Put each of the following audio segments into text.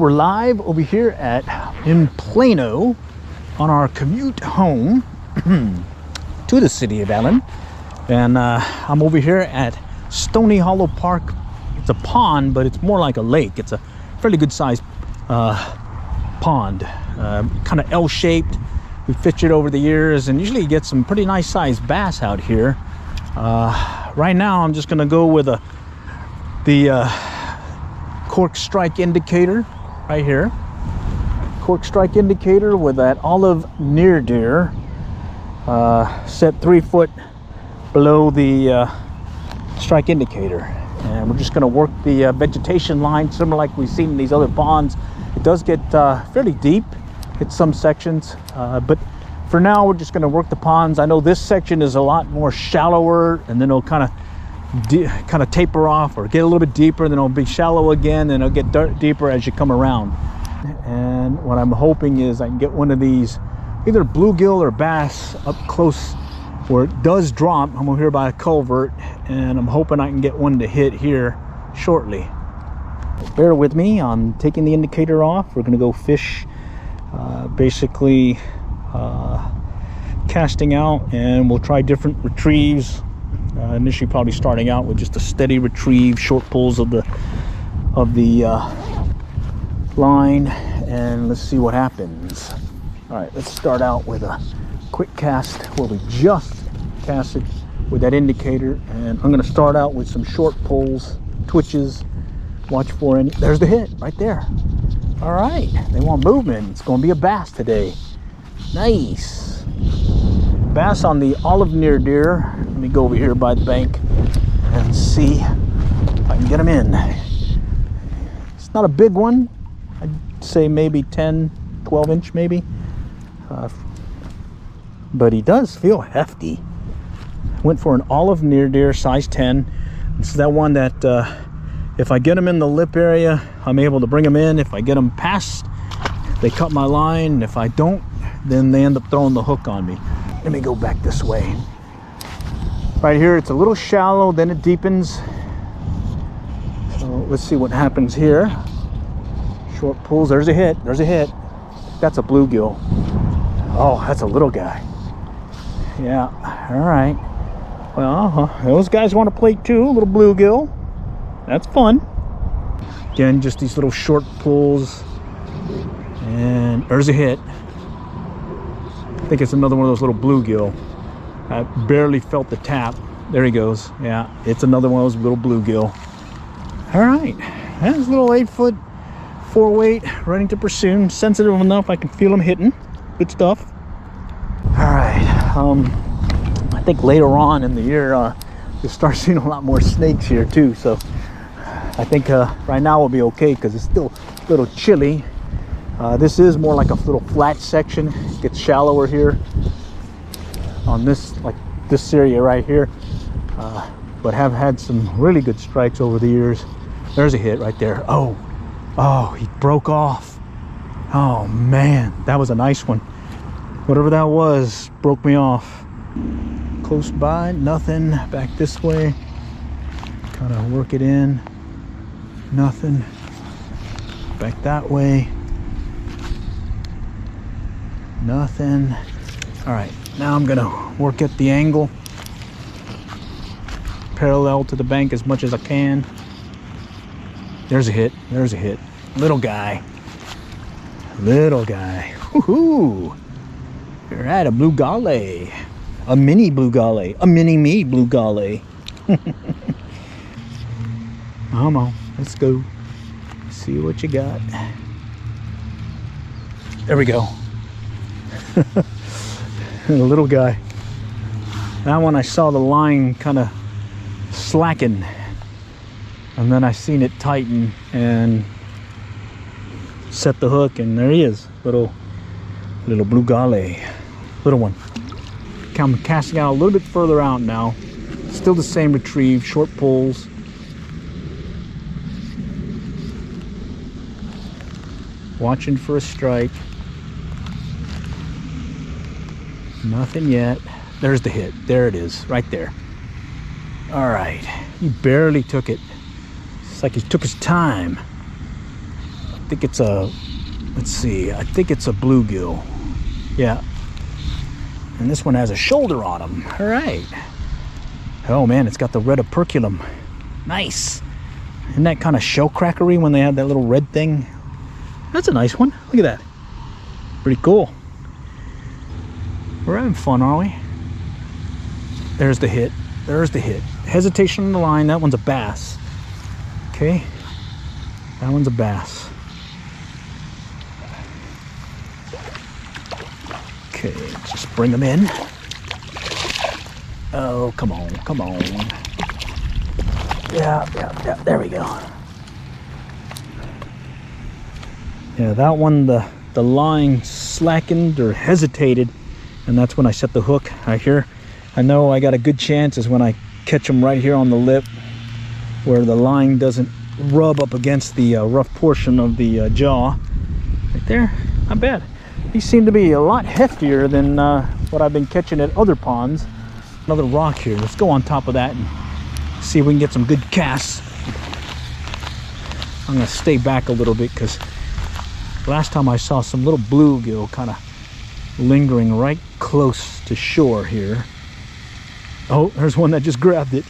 we're live over here in Plano on our commute home to the city of Allen. And I'm over here at Stony Hollow Park. It's a pond, but it's more like a lake. It's a fairly good sized pond, kind of L-shaped. We fished it over the years, and usually you get some pretty nice sized bass out here. Right now I'm just gonna go with the cork strike indicator right here. Cork strike indicator with that olive near deer set 3 foot below the strike indicator, and we're just going to work the vegetation line similar like we've seen in these other ponds. It does get fairly deep at some sections, but for now we're just going to work the ponds. I know this section is a lot more shallower, and then it'll kind of taper off or get a little bit deeper, then it'll be shallow again, and it'll get deeper as you come around. And what I'm hoping is I can get one of these, either bluegill or bass, up close where it does drop. I'm over here by a culvert, and I'm hoping I can get one to hit here shortly. Bear with me, I'm taking the indicator off. We're gonna go fish, basically casting out, and we'll try different retrieves. Initially probably starting out with just a steady retrieve, short pulls of the line, and let's see what happens. All right, let's start out with a quick cast where we just cast it with that indicator, and I'm going to start out with some short pulls, twitches. Watch for any. There's the hit right there. All right, they want movement. It's going to be a bass today. Nice bass on the olive near deer. Let me go over here by the bank and see if I can get him in. It's not a big one. I'd say maybe 10-12 inch maybe, but he does feel hefty. Went for an olive near deer, size 10. This is that one that if I get him in the lip area, I'm able to bring him in. If I get him past, they cut my line. If I don't, then they end up throwing the hook on me. Let me go back this way. Right here it's a little shallow, then it deepens. So let's see what happens here. Short pulls, there's a hit, there's a hit. That's a bluegill. Oh, that's a little guy. Yeah, all right. Well, those guys want to play too, a little bluegill. That's fun. Again, just these little short pulls, and there's a hit. I think it's another one of those little bluegill. I barely felt the tap. There he goes. Yeah, it's another one of those little bluegill. All right, that's a little 8 foot 4 weight, ready to pursue. Sensitive enough, I can feel him hitting. Good stuff. All right, I think later on in the year you'll start seeing a lot more snakes here too. So I think right now we'll be okay because it's still a little chilly. This is more like a little flat section. It gets shallower here on this, like this area right here, but have had some really good strikes over the years. There's a hit right there. Oh, he broke off. Oh man, that was a nice one. Whatever that was broke me off. Close by, nothing. Back this way, kind of work it in. Nothing. Back that way. Nothing. All right, now I'm gonna work at the angle parallel to the bank as much as I can. There's a hit. There's a hit. Little guy. Little guy. Woohoo! You're at a blue galley. A mini blue galley. A mini me blue galley. Come on, let's go. See what you got. There we go. A little guy. That one I saw the line kind of slacken, and then I seen it tighten and set the hook, and there he is. Little blue galley. Little one. I'm casting out a little bit further out now. Still the same retrieve, short pulls. Watching for a strike. Nothing yet. There's the hit. There it is, right there. All right, he barely took it. It's like he took his time. think it's a, let's see, I think it's a bluegill. Yeah. And this one has a shoulder on him. All right. Oh man, it's got the red operculum. Nice. Isn't that kind of shell crackery when they have that little red thing? That's a nice one. Look at that. Pretty cool. We're having fun, aren't we? There's the hit. There's the hit. Hesitation on the line. That one's a bass. Okay. That one's a bass. Okay, just bring them in. Oh, come on, come on. Yeah, there we go. Yeah, that one, the line slackened or hesitated, and that's when I set the hook. I know I got a good chance is when I catch them right here on the lip, where the line doesn't rub up against the rough portion of the jaw. Right there, not bad. These seem to be a lot heftier than what I've been catching at other ponds. Another rock here. Let's go on top of that and see if we can get some good casts. I'm gonna stay back a little bit because last time I saw some little bluegill kind of lingering right close to shore here. Oh, there's one that just grabbed it.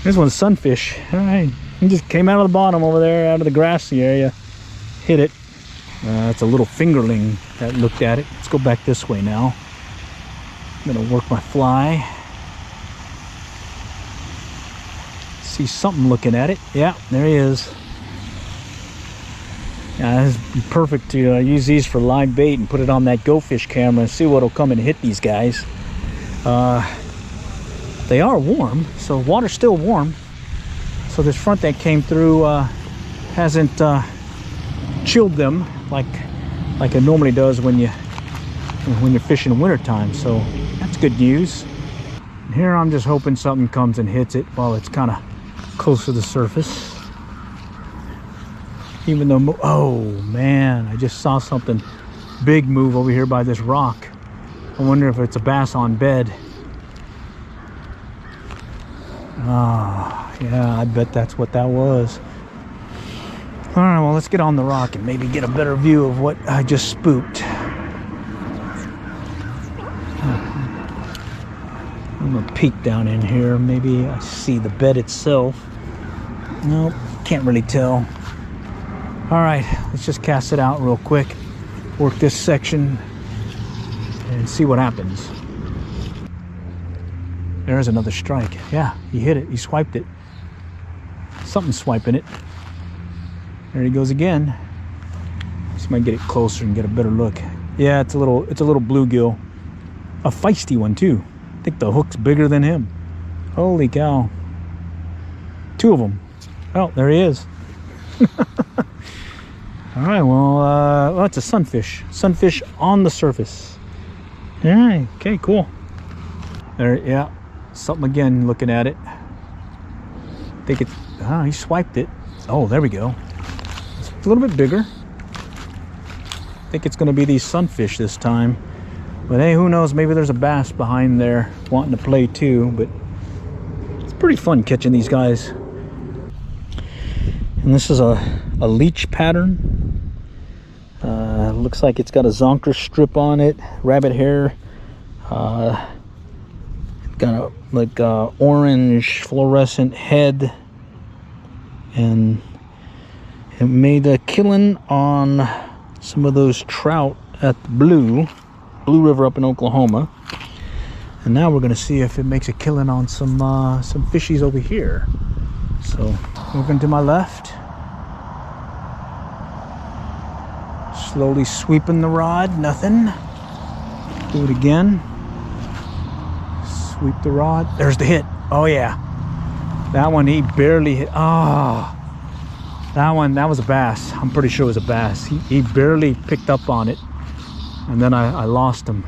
This one's sunfish. All right, he just came out of the bottom over there, out of the grassy area, hit it. It's a little fingerling that looked at it. Let's go back this way now. I'm gonna work my fly. See something looking at it. Yeah, there he is. Yeah, it's perfect to use these for live bait and put it on that Go Fish camera and see what'll come and hit these guys. They are warm, so water's still warm. So this front that came through hasn't chilled them like it normally does when you're fishing in wintertime. So that's good news. And here I'm just hoping something comes and hits it while it's kind of close to the surface. Even though, oh man, I just saw something big move over here by this rock. I wonder if it's a bass on bed. Ah, yeah, I bet that's what that was. All right, well, let's get on the rock and maybe get a better view of what I just spooked. I'm gonna peek down in here. Maybe I see the bed itself. Nope, can't really tell. All right, let's just cast it out real quick. Work this section and see what happens. There's another strike. Yeah, he hit it. He swiped it. Something's swiping it. There he goes again. Just might get it closer and get a better look. Yeah, it's a little bluegill. A feisty one too. I think the hook's bigger than him. Holy cow. Two of them. Oh, there he is. All right, well, it's a sunfish. Sunfish on the surface. All right, okay, cool. There, yeah, something again looking at it. I think it's, he swiped it. Oh, there we go. It's a little bit bigger. I think it's gonna be these sunfish this time. But hey, who knows, maybe there's a bass behind there wanting to play too, but it's pretty fun catching these guys. And this is a leech pattern. Looks like it's got a zonker strip on it, rabbit hair. Got a like orange fluorescent head, and it made a killing on some of those trout at the Blue River up in Oklahoma. And now we're gonna see if it makes a killing on some fishies over here. So moving to my left, slowly sweeping the rod, nothing. Do it again. Sweep the rod. There's the hit. Oh yeah, that one he barely hit. Oh, that was a bass. I'm pretty sure it was a bass. He barely picked up on it, and then I lost him.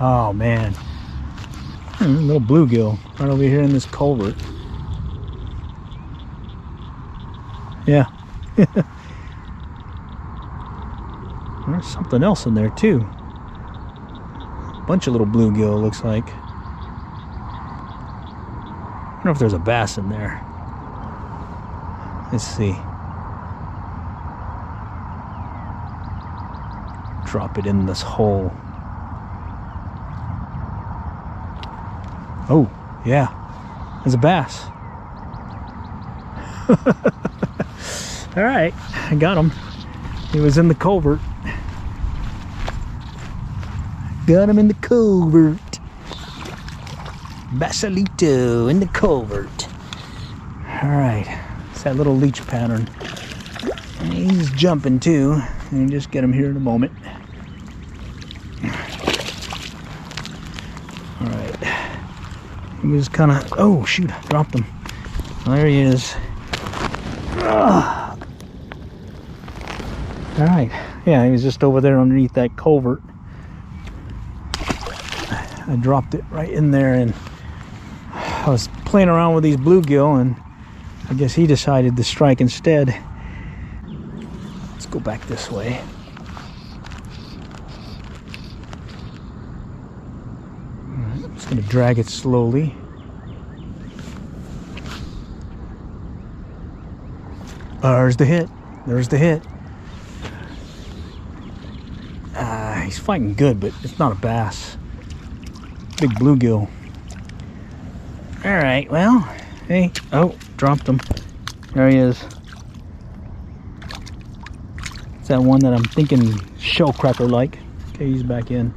Oh man, little bluegill right over here in this culvert. Yeah. There's something else in there too. Bunch of little bluegill, looks like. I don't know if there's a bass in there. Let's see. drop it in this hole. Oh, yeah, there's a bass. All right, I got him. He was in the culvert. Got him in the culvert. Basalito in the culvert. All right, it's that little leech pattern. And he's jumping too. And just get him here in a moment. All right. He was kind of, oh shoot, I dropped him. There he is. All right, yeah, he was just over there underneath that culvert. I dropped it right in there, and I was playing around with these bluegill, and I guess he decided to strike instead. Let's go back this way. I'm just going to drag it slowly. There's the hit. There's the hit. He's fighting good, but it's not a bass. Big bluegill. All right, well, hey, oh, dropped him. There he is. It's that one that I'm thinking shell cracker like. Okay, he's back in.